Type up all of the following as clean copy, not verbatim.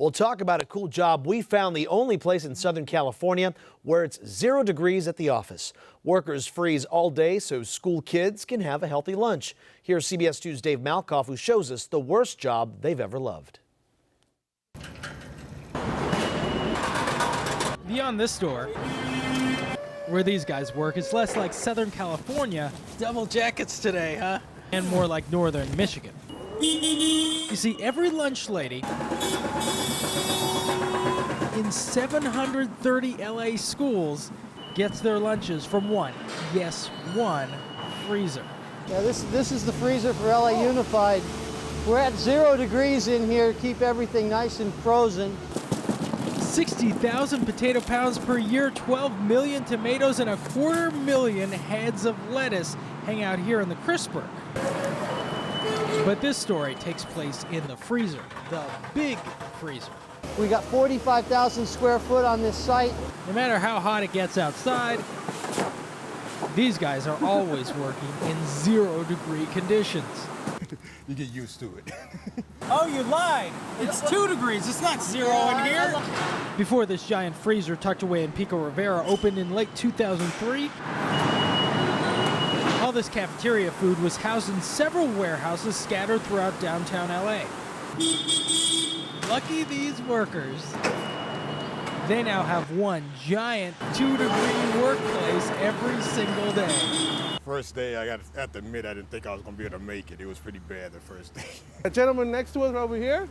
We'll talk about a cool job we found, the only place in Southern California where it's 0 degrees at the office. Workers freeze all day so school kids can have a healthy lunch. Here's CBS 2's Dave Malkoff, who shows us the worst job they've ever loved. Beyond this store, where these guys work, it's less like Southern California. Double jackets today, huh? And more like Northern Michigan. You see, every lunch lady in 730 LA schools gets their lunches from one freezer. Yeah, this is the freezer for LA Unified. We're at 0 degrees in here to keep everything nice and frozen. 60,000 potato pounds per year, 12 million tomatoes, and 250,000 heads of lettuce hang out here in the crisper. But this story takes place in the freezer, the big freezer. We got 45,000 square foot on this site. No matter how hot it gets outside, these guys are always working in 0 degree conditions. You get used to it. Oh, you lied. It's 2 degrees. It's not 0 in here. Before this giant freezer tucked away in Pico Rivera opened in late 2003, all this cafeteria food was housed in several warehouses scattered throughout downtown LA. Lucky these workers. They now have one giant 2 degree workplace every single day. First day, I have to admit, I didn't think I was going to be able to make it. It was pretty bad the first day. The gentleman next to us over here,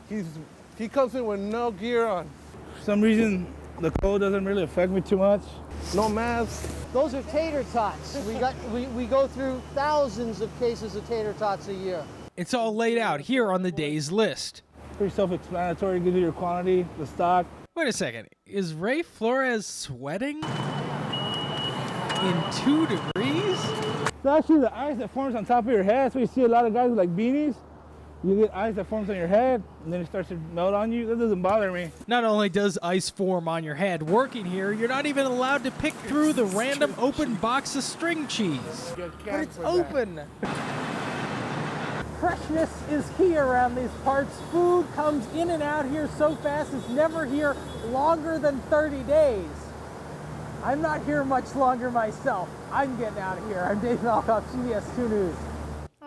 he comes in with no gear on. For some reason, the cold doesn't really affect me too much. No mask. Those are tater tots. We go through thousands of cases of tater tots a year. It's all laid out here on the day's list. Pretty self-explanatory, gives you your quantity, the stock. Wait a second, is Ray Flores sweating in 2 degrees? It's actually the ice that forms on top of your head. So you see a lot of guys with like beanies. You get ice that forms on your head, and then it starts to melt on you. That doesn't bother me. Not only does ice form on your head, working here, you're not even allowed to pick through the random open box of string cheese. But it's open. Freshness is key around these parts. Food comes in and out here so fast, it's never here longer than 30 days. I'm not here much longer myself. I'm getting out of here. I'm Dave Malkoff, CBS 2 News.